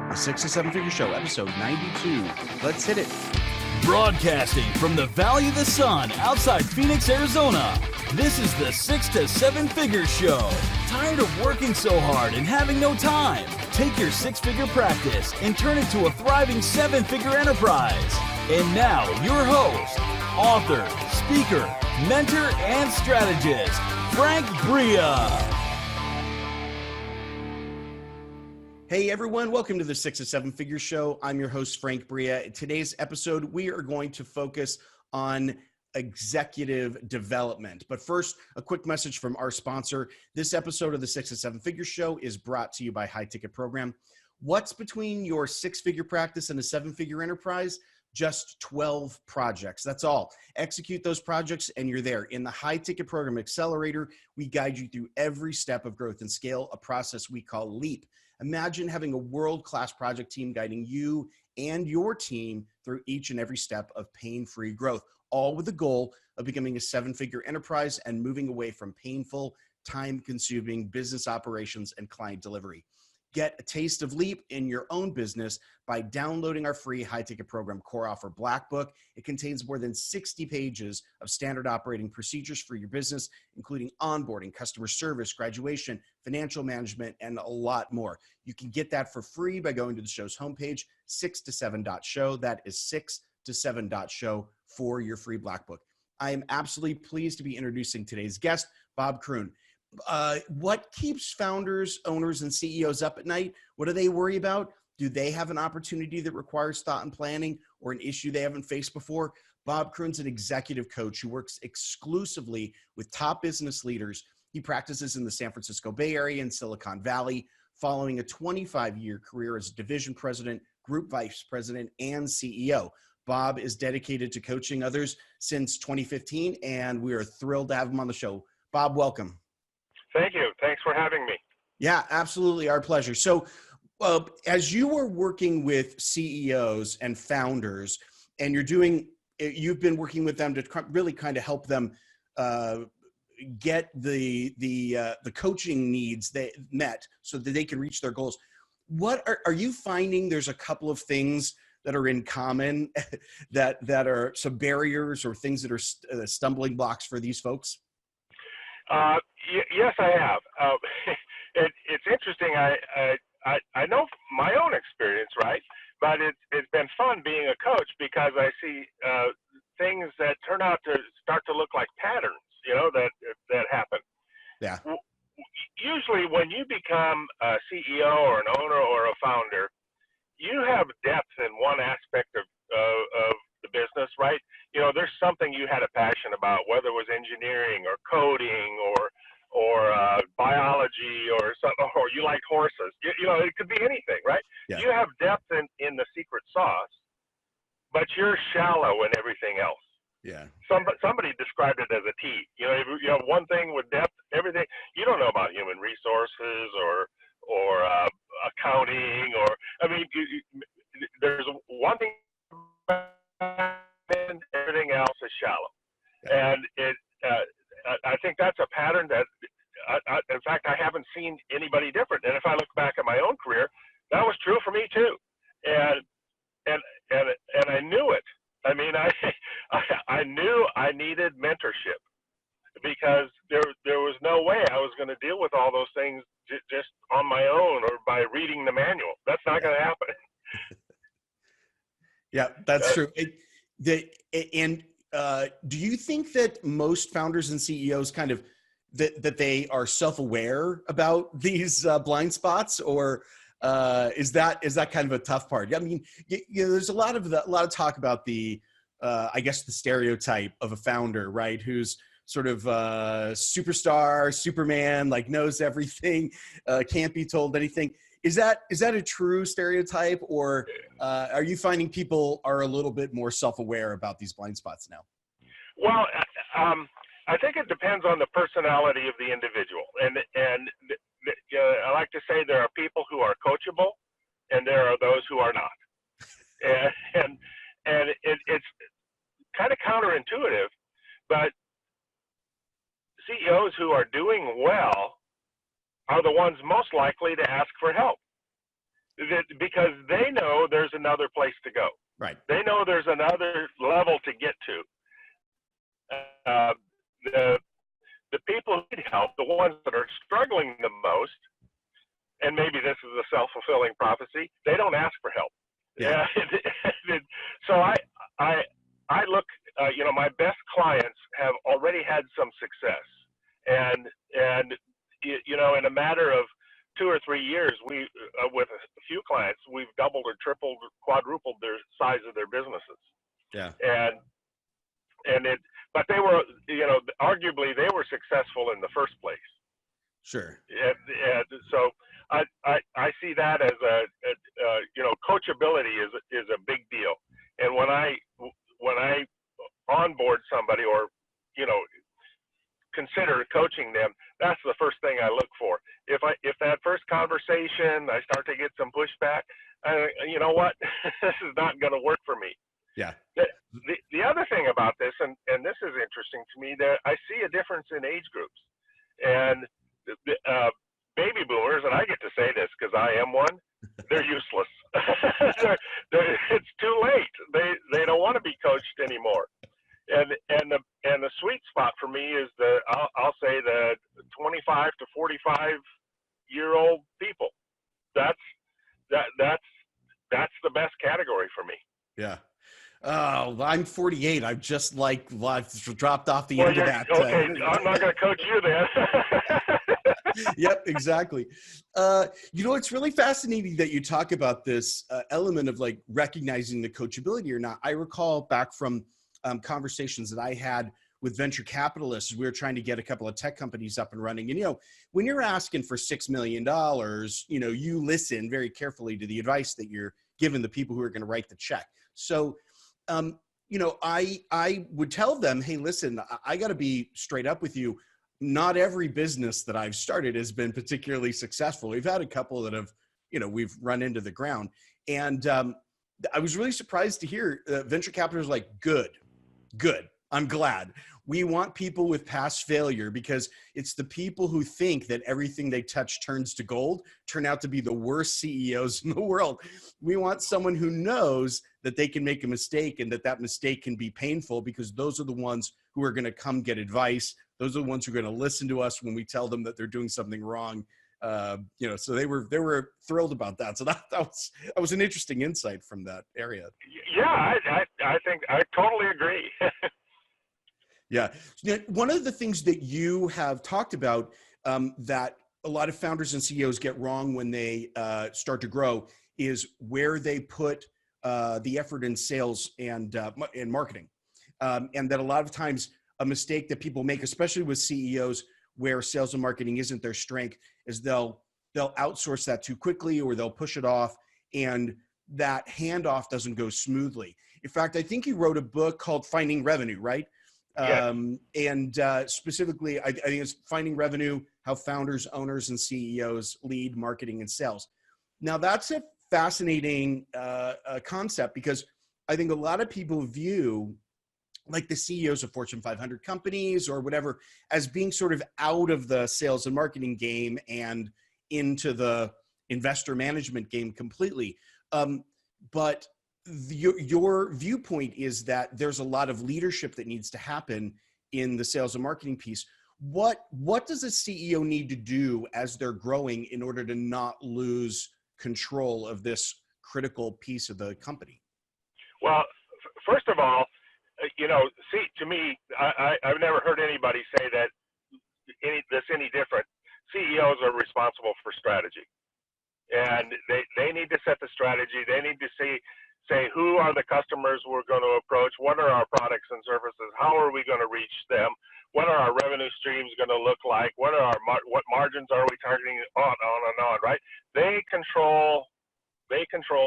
The 6 to 7 Figure Show, episode 92. Let's hit it. Broadcasting from the Valley of the Sun outside Phoenix, Arizona. This is the 6 to 7 Figure Show. Tired of working so hard and having no time? Take your six-figure practice and turn it to a thriving seven-figure enterprise. And now, your host, author, speaker, mentor, and strategist, Frank Bria. Hey everyone, welcome to the 6 to 7 Figure Show. I'm your host, Frank Bria. In today's episode, we are going to focus on executive development. But first, a quick message from our sponsor. This episode of the 6 to 7 Figure Show is brought to you by High Ticket Program. What's between your six-figure practice and a seven-figure enterprise? Just 12 projects. That's all. Execute those projects and you're there. In the High Ticket Program Accelerator, we guide you through every step of growth and scale, a process we call LEAP. Imagine having a world-class project team guiding you and your team through each and every step of pain-free growth, all with the goal of becoming a seven-figure enterprise and moving away from painful, time-consuming business operations and client delivery. Get a taste of LEAP in your own business by downloading our free High Ticket Program Core Offer Black Book. It contains more than 60 pages of standard operating procedures for your business, including onboarding, customer service, graduation, financial management, and a lot more. You can get that for free by going to the show's homepage, 6to7.show. That is 6to7.show for your free Black Book. I am absolutely pleased to be introducing today's guest, Bob Kroon. What keeps founders, owners, and CEOs up at night? What do they worry about? Do they have an opportunity that requires thought and planning or an issue they haven't faced before? Bob Kroon's an executive coach who works exclusively with top business leaders. He practices in the San Francisco Bay Area and Silicon Valley, following a 25-year career as division president, group vice president, and CEO. Bob is dedicated to coaching others since 2015, and we are thrilled to have him on the show. Bob, welcome. Thank you. Thanks for having me. Yeah, absolutely. Our pleasure. So as you were working with CEOs and founders and you've been working with them to really kind of help them get the coaching needs they met so that they can reach their goals. What are you finding there's a couple of things that are in common that are some barriers or things that are stumbling blocks for these folks? Yes, I have. It's interesting. I know my own experience, right? But it's been fun being a coach because I see things that turn out to start to look like patterns, that happen. Yeah. Usually when you become a CEO or an owner or a founder, you have depth in one aspect of the business, right? There's something you had a passion about, whether it was engineering or coding or biology or something, or you like horses. It could be anything, right? Yeah. You have depth in the secret sauce, but you're shallow in everything else. Yeah. Somebody described it as a T. You have one thing with depth, everything. You don't know about human resources or accounting there's one thing and everything else is shallow. Yeah. And I think that's a pattern that, in fact, I haven't seen anybody different. And if I look back at my own career, that was true for me too. And I knew it. I knew I needed mentorship because there was no way I was going to deal with all those things just on my own or by reading the manual. That's not going to happen. Yeah, that's true. Do you think that most founders and CEOs kind of that they are self-aware about these blind spots, or is that kind of a tough part? I mean, there's a lot of talk about the I guess the stereotype of a founder, right? Who's sort of superstar, Superman, like knows everything, can't be told anything. Is that a true stereotype, or are you finding people are a little bit more self-aware about these blind spots now? Well, I think it depends on the personality of the individual, and I like to say there are people who are coachable, and there are those who are not, and it's kind of counterintuitive, but CEOs who are doing well are the ones most likely to ask for help. because they know there's another place to go. Right. They know there's another level to get to. The people who need help, the ones that are struggling the most, and maybe this is a self-fulfilling prophecy, they don't ask for help. Yeah. So I look, my best clients have already had some success, and in a matter of 2 or 3 years, we with a few clients, we've doubled or tripled, quadrupled their size of their businesses. Yeah. But they were, arguably they were successful in the first place. Sure. And so I see that as coachability is a big deal. And when I onboard somebody or, consider coaching them, that's the first thing I look for. If that first conversation, I start to get some pushback, you know what, this is not going to work for me. Yeah. The other thing about this, and this is interesting to me, that I see a difference in age groups. And baby boomers, and I get to say this because I am one, they're useless. It's too late. They don't want to be coached anymore. And the sweet spot for me is I'll say the 25 to 45-year-old people. That's the best category for me. Yeah. Oh, I'm 48. I've just I've dropped off the end of that. Okay, I'm not going to coach you then. Yep, exactly. It's really fascinating that you talk about this element of like recognizing the coachability or not. I recall back from conversations that I had with venture capitalists. We were trying to get a couple of tech companies up and running. And, when you're asking for $6 million, you listen very carefully to the advice that you're giving the people who are going to write the check. So, I would tell them, hey, listen, I got to be straight up with you. Not every business that I've started has been particularly successful. We've had a couple that have, we've run into the ground. And I was really surprised to hear venture capitalists like, good. I'm glad. We want people with past failure because it's the people who think that everything they touch turns to gold turn out to be the worst CEOs in the world. We want someone who knows that they can make a mistake and that mistake can be painful because those are the ones who are going to come get advice. Those are the ones who are going to listen to us when we tell them that they're doing something wrong. So they were thrilled about that. So that was an interesting insight from that area. Yeah, I think I totally agree. Yeah. One of the things that you have talked about that a lot of founders and CEOs get wrong when they start to grow is where they put the effort in sales and marketing. And that a lot of times a mistake that people make, especially with CEOs where sales and marketing isn't their strength, is they'll outsource that too quickly or they'll push it off and that handoff doesn't go smoothly. In fact, I think you wrote a book called Finding Revenue, right? Yes. And specifically, I think it's Finding Revenue, How Founders, Owners, and CEOs Lead Marketing and Sales. Now, that's a fascinating concept because I think a lot of people view like the CEOs of Fortune 500 companies or whatever as being sort of out of the sales and marketing game and into the investor management game completely. But your viewpoint is that there's a lot of leadership that needs to happen in the sales and marketing piece. What does a CEO need to do as they're growing in order to not lose control of this critical piece of the company? Well, first of all, to me, I've never heard anybody say that that's any different. CEOs are responsible for strategy, and they need to set the strategy. They need to say who are the customers we're going to approach, what are our products and services, how are we going to reach them, what are our revenue streams going to look like, what margins are we targeting, on and on, right? They control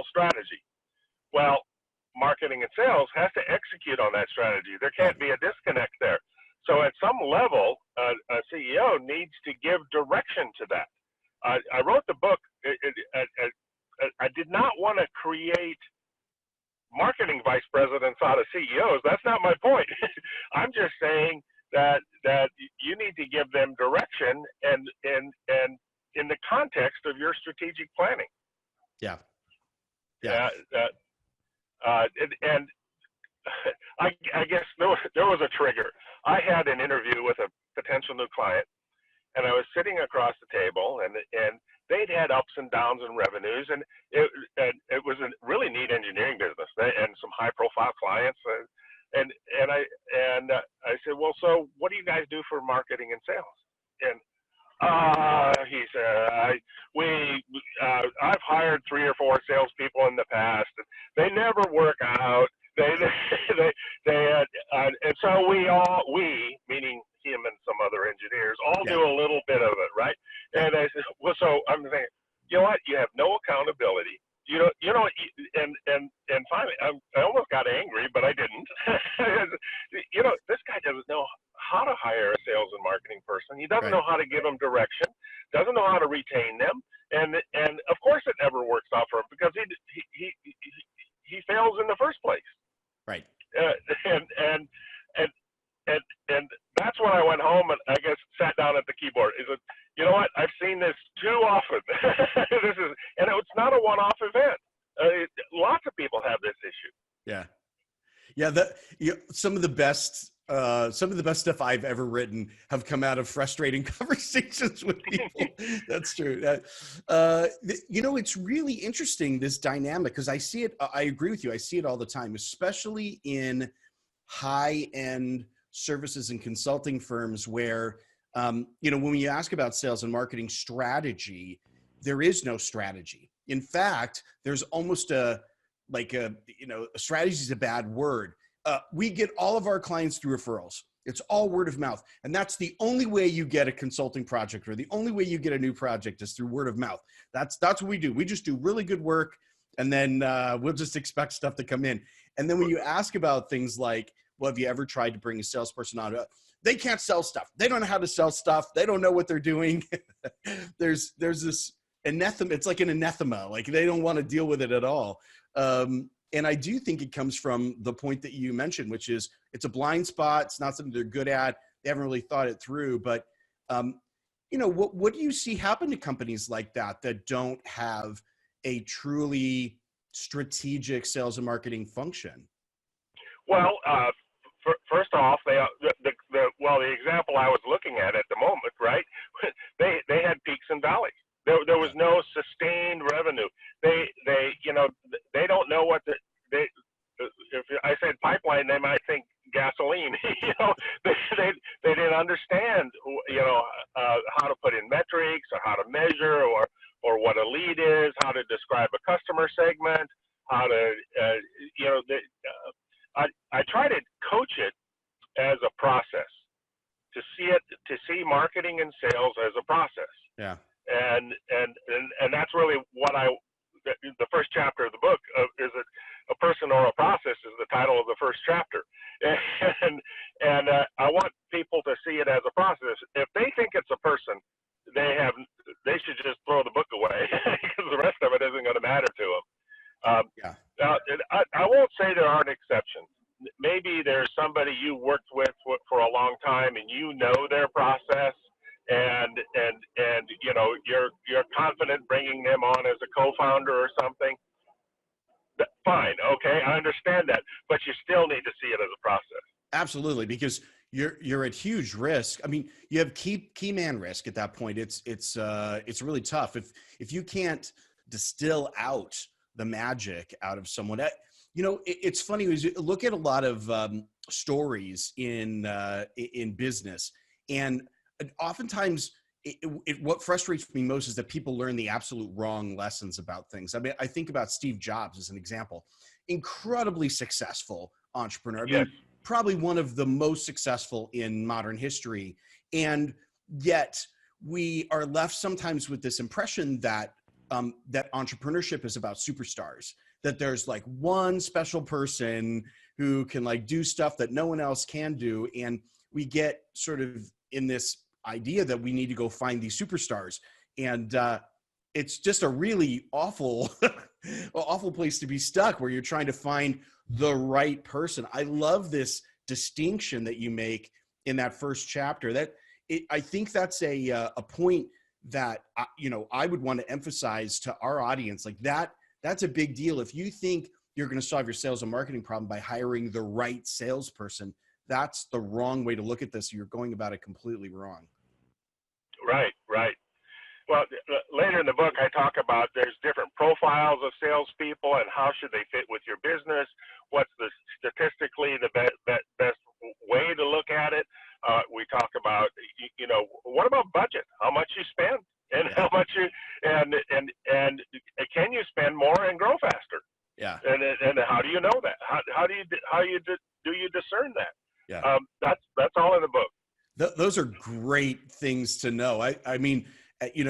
strategy. Well, marketing and sales has to execute on that strategy. There can't be a disconnect there. So at some level, a CEO needs to give direction to that. I wrote the book. I did not want to create marketing vice presidents out of CEOs. That's not my point. I'm just saying that you need to give them direction and in the context of your strategic planning. Yeah. Yeah. And I guess there was a trigger. I had an interview with a potential new client, and I was sitting across the table, and they'd had ups and downs in revenues, and it was a really neat engineering business and some high profile clients. And I said, well, so what do you guys do for marketing and sales? And he said, I've hired 3 or 4 salespeople in the past, and they never work out. And so we, meaning him and some other engineers, all do a little bit of it, right? And I said, well, so I'm thinking, you know what? You have no accountability. And finally, I almost got angry, but I didn't. This guy doesn't know how to hire a sales and marketing person. He doesn't know how to give them direction, doesn't know how to retain them, and of course it never works out for him because he fails in the first place. Right. And that's when I went home and I guess sat down at the keyboard. Is it? You know what? I've seen this too often. And it's not a one-off event. Lots of people have this issue. Yeah. Some of the best stuff I've ever written have come out of frustrating conversations with people. That's true. It's really interesting, this dynamic, because I see it. I agree with you. I see it all the time, especially in high-end services and consulting firms where, when you ask about sales and marketing strategy, there is no strategy. In fact, there's almost a strategy is a bad word. We get all of our clients through referrals. It's all word of mouth. And that's the only way you get a consulting project, or the only way you get a new project is through word of mouth. That's what we do. We just do really good work, and then we'll just expect stuff to come in. And then when you ask about things like, well, have you ever tried to bring a salesperson on? They can't sell stuff. They don't know how to sell stuff. They don't know what they're doing. There's this anathema. It's like an anathema. Like they don't want to deal with it at all. And I do think it comes from the point that you mentioned, which is it's a blind spot. It's not something they're good at. They haven't really thought it through. But, what do you see happen to companies like that don't have a truly strategic sales and marketing function? Well, first off, the example I was looking at the moment, right? They had peaks and valleys. There was no sustained revenue. They don't know what if I said pipeline, they might think gasoline. They didn't understand, how to put in metrics or how to measure or what a lead is, how to describe a customer segment, how to, I try to coach it as a process, to see marketing and sales as a process. Yeah. And that's really what the first chapter of the book is a person or a process is the title of the first chapter. And I want people to see it as a process. If they think it's a person, they should just throw the book away because the rest of it isn't going to matter to them. Now, I won't say there aren't exceptions. Maybe there's somebody you worked with for a long time and you know their process, and you're confident bringing them on as a co-founder or something. Fine, okay, I understand that, but you still need to see it as a process. Absolutely, because you're at huge risk. I mean, you have key man risk at that point. It's really tough if you can't distill out the magic out of someone. It's funny is you look at a lot of stories in business, and oftentimes what frustrates me most is that people learn the absolute wrong lessons about things. I mean, I think about Steve Jobs as an example, incredibly successful entrepreneur. Yes. I mean, probably one of the most successful in modern history. And yet we are left sometimes with this impression that that entrepreneurship is about superstars, that there's like one special person who can like do stuff that no one else can do. And we get sort of in this idea that we need to go find these superstars. And it's just a really awful, awful place to be stuck where you're trying to find the right person. I love this distinction that you make in that first chapter. I think that's a point that, I would want to emphasize to our audience, like that's a big deal. If you think you're going to solve your sales and marketing problem by hiring the right salesperson, that's the wrong way to look at this. You're going about it completely wrong. Right, right. Well, later in the book, I talk about there's different profiles of salespeople and how should they fit with your business. What's the statistically the best way to look at it? We talk about, what about budget? How much you spend, and how much and can you spend more and grow faster? Yeah. And how do you know that? How do you discern that? Yeah. That's all in the book. Those are great things to know. I mean,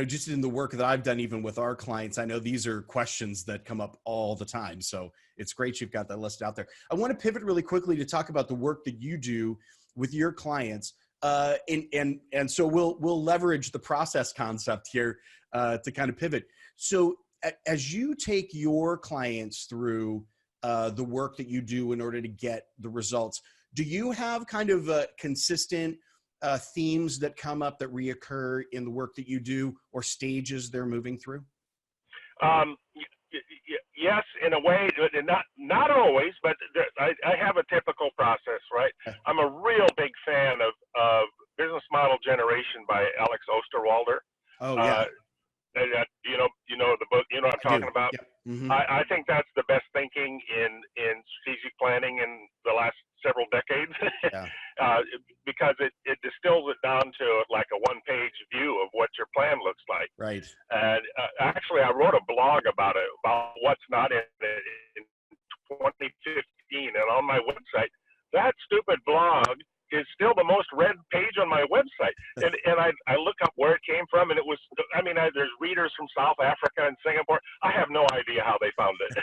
just in the work that I've done, even with our clients, I know these are questions that come up all the time. So it's great you've got that listed out there. I want to pivot really quickly to talk about the work that you do with your clients. And so we'll leverage the process concept here to kind of pivot. So as you take your clients through the work that you do in order to get the results, do you have kind of consistent themes that come up that reoccur in the work that you do, or stages they're moving through? Yes, in a way, not always, but I have a typical process, right? I'm a real big fan of Business Model Generation by Alex Osterwalder. Oh, yeah. You know the book, you know what I'm talking about? Yep. Mm-hmm. I think that's the best thinking in strategic planning in the last several decades. Yeah. Because it distills it down to like a one-page view of what your plan looks like. Right. And actually, I wrote a blog about it, about what's not in it in 2015. And on my website, that stupid blog is still the most read page on my website. And I look up where it came from, and it was, there's readers from South Africa and Singapore. I have no idea how they found it.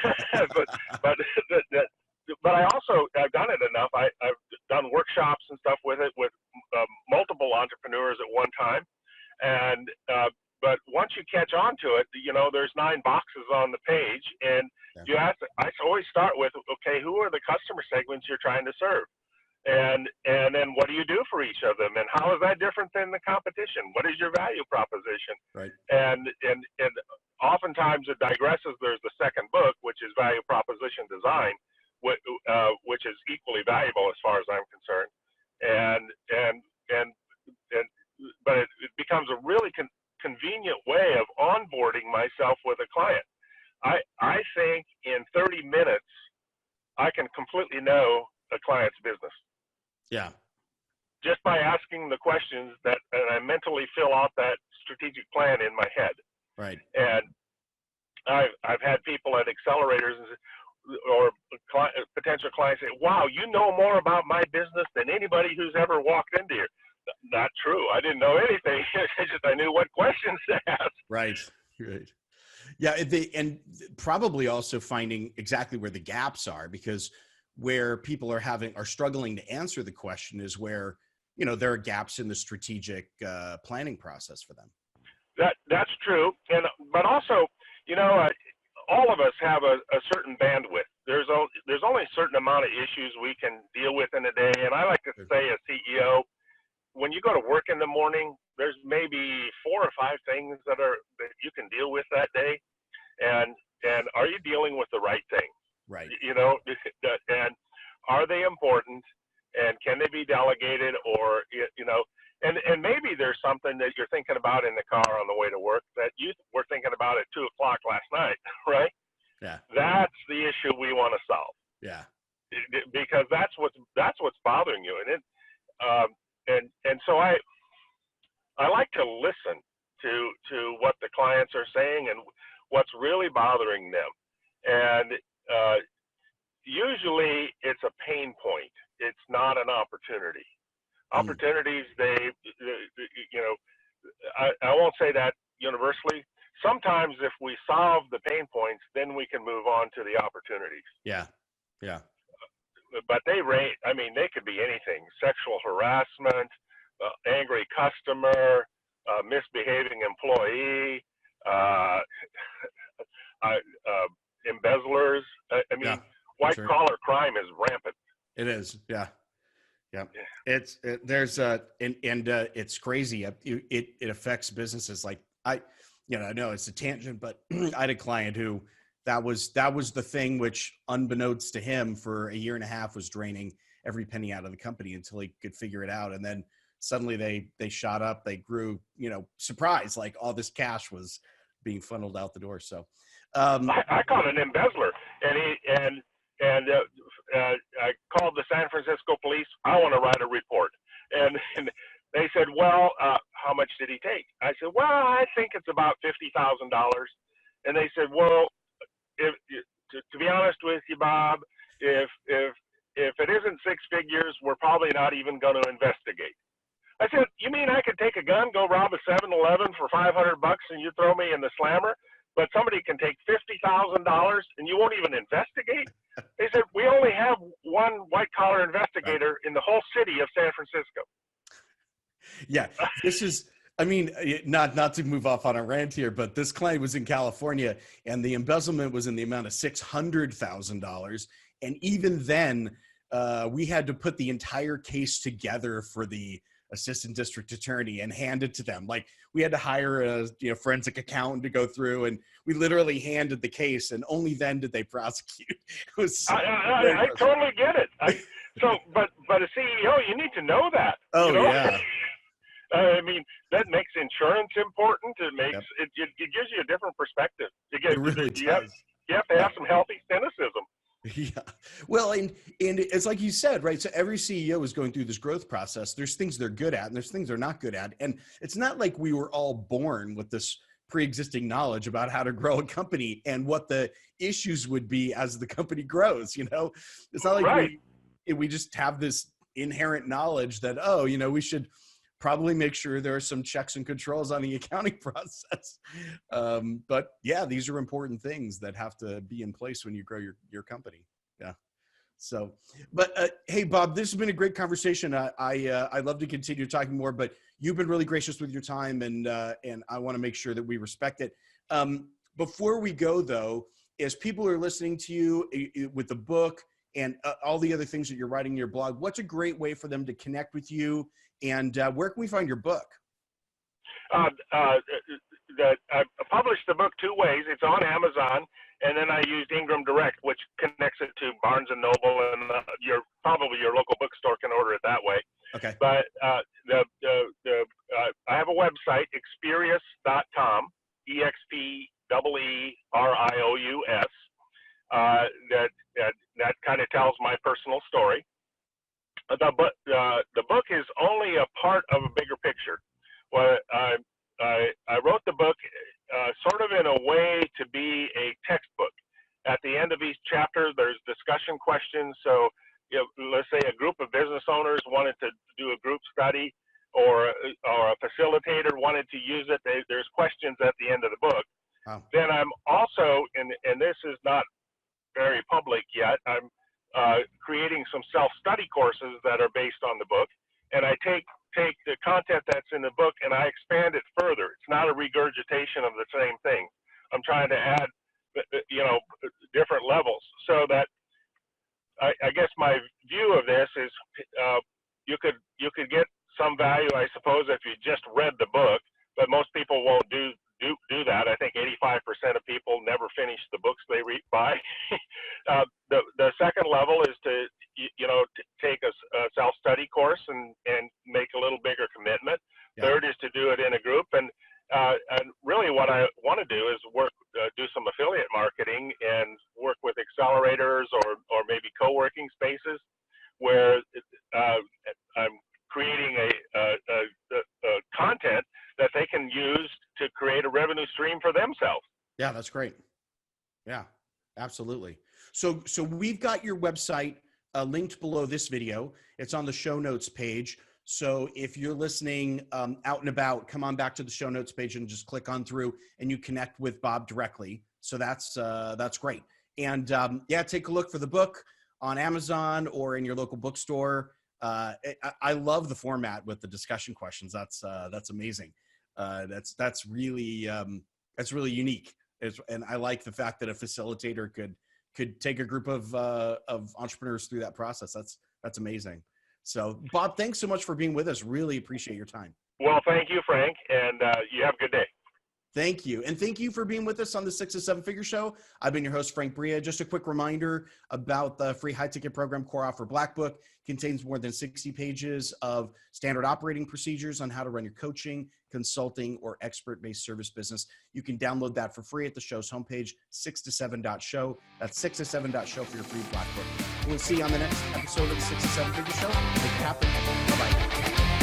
But I also, I've done it enough. I've done workshops and stuff with it with multiple entrepreneurs at one time. And, but once you catch on to it, there's 9 boxes on the page, and I always start with, okay, who are the customer segments you're trying to serve? And then what do you do for each of them? And how is that different than the competition? What is your value proposition? Right. And oftentimes it digresses. There's the second book, which is Value Proposition Design, which is equally valuable as far as I'm concerned. But it becomes a really convenient way of onboarding myself with a client. I think in 30 minutes, I can completely know a client's business. Yeah. Just by asking the questions and I mentally fill out that strategic plan in my head. Right. And I've had people at accelerators or potential clients say, wow, you know more about my business than anybody who's ever walked into here. Not true. I didn't know anything. It's just I knew what questions to ask. Right. Right. Yeah. And probably also finding exactly where the gaps are, because where people are struggling to answer the question is where, there are gaps in the strategic planning process for them. That's true. But also, all of us have a certain bandwidth. There's only a certain amount of issues we can deal with in a day. And I like to say, as CEO, when you go to work in the morning, there's maybe 4 or 5 things that you can deal with that day. And are you dealing with the right thing? Right. And are they important? And can they be delegated? Or, and maybe there's something that you're thinking about in the car on the way to work that you were thinking about at 2 o'clock last night, right? Yeah. That's the issue we want to solve. Yeah. Because that's what's bothering you. And so I like to listen to what the clients are saying and what's really bothering them. And usually it's a pain point. It's not an opportunity. Opportunities, I won't say that universally. Sometimes if we solve the pain points, then we can move on to the opportunities. Yeah. Yeah. But they could be anything: sexual harassment, angry customer, misbehaving employee, embezzlers. White collar crime is rampant. It is. Yeah. Yeah. It's crazy. It affects businesses like I know it's a tangent, but I had a client who that was the thing which, unbeknownst to him, for a year and a half was draining every penny out of the company until he could figure it out. And then suddenly they shot up, they grew, surprise, like all this cash was being funneled out the door. So I caught an embezzler, and I called the San Francisco police. I want to write a report, and they said, well, how much did he take? I said, well, I think it's about $50,000. And they said, well, to be honest with you, Bob, if it isn't six figures, we're probably not even going to investigate. I said, you mean I could take a gun, go rob a 7-Eleven for $500, and you throw me in the slammer? But somebody can take $50,000 and you won't even investigate? They said, we only have one white-collar investigator in the whole city of San Francisco. Yeah, this is, not to move off on a rant here, but this client was in California and the embezzlement was in the amount of $600,000. And even then, we had to put the entire case together for the assistant district attorney and hand it to them. Like, we had to hire a forensic accountant to go through, and we literally handed the case, and only then did they prosecute. It was so I totally get it. But a CEO, you need to know that. Oh, yeah. That makes insurance important. It makes it gives you a different perspective. It really does. You have to have some healthy cynicism. Yeah. Well, and it's like you said, right? So every CEO is going through this growth process. There's things they're good at and there's things they're not good at. And it's not like we were all born with this pre-existing knowledge about how to grow a company and what the issues would be as the company grows. It's not like we just have this inherent knowledge that, we should probably make sure there are some checks and controls on the accounting process. But yeah, these are important things that have to be in place when you grow your company. Yeah. So, but hey, Bob, this has been a great conversation. I'd love to continue talking more, but you've been really gracious with your time, and I want to make sure that we respect it. Before we go, though, as people are listening to you with the book and all the other things that you're writing in your blog, what's a great way for them to connect with you? And where can we find your book? I published the book two ways. It's on Amazon, and then I used Ingram Direct, which connects it to Barnes and Noble, and probably your local bookstore can order it that way. Okay. But I have a website, Experius.com, EXPEERIOUS. That kind of tells my personal story. The book is only a part of a bigger picture. Well, I wrote the book sort of in a way to be a textbook. At the end of each chapter, there's discussion questions. So, let's say a group of business owners wanted to do a group study, or a facilitator wanted to use it. There's questions at the end of the book. Wow. Then I'm also, and this is not very public yet, I'm creating some self-study courses that are based on the book, and I take the content that's in the book and I expand it further. It's not a regurgitation of the same thing. I'm trying to add, different levels, so that I guess my view of this is you could get some value, I suppose, if you just read the book, but most people won't do that. I think 85% of people never finish the books they buy. The second level is to take a self-study course and make a little bigger commitment. Yeah. Third is to do it in a group, and really what I want to do is do some affiliate marketing and work with accelerators or maybe co-working spaces where I'm creating a content that they can use to create a revenue stream for themselves. Yeah, that's great. Yeah, absolutely. So we've got your website linked below this video. It's on the show notes page. So if you're listening out and about, come on back to the show notes page and just click on through and you connect with Bob directly. So that's great. And take a look for the book on Amazon or in your local bookstore. I love the format with the discussion questions. That's amazing. That's really unique. And I like the fact that a facilitator could take a group of entrepreneurs through that process. That's amazing. So, Bob, thanks so much for being with us. Really appreciate your time. Well, thank you, Frank, and you have a good day. Thank you. And thank you for being with us on the 6 to 7 Figure Show. I've been your host, Frank Bria. Just a quick reminder about the free high-ticket program Core Offer Black Book. Contains more than 60 pages of standard operating procedures on how to run your coaching, consulting, or expert-based service business. You can download that for free at the show's homepage, 6to7.show. That's 6to7.show for your free Black Book. We'll see you on the next episode of the 6 to 7 Figure Show. Make it happen. Bye-bye.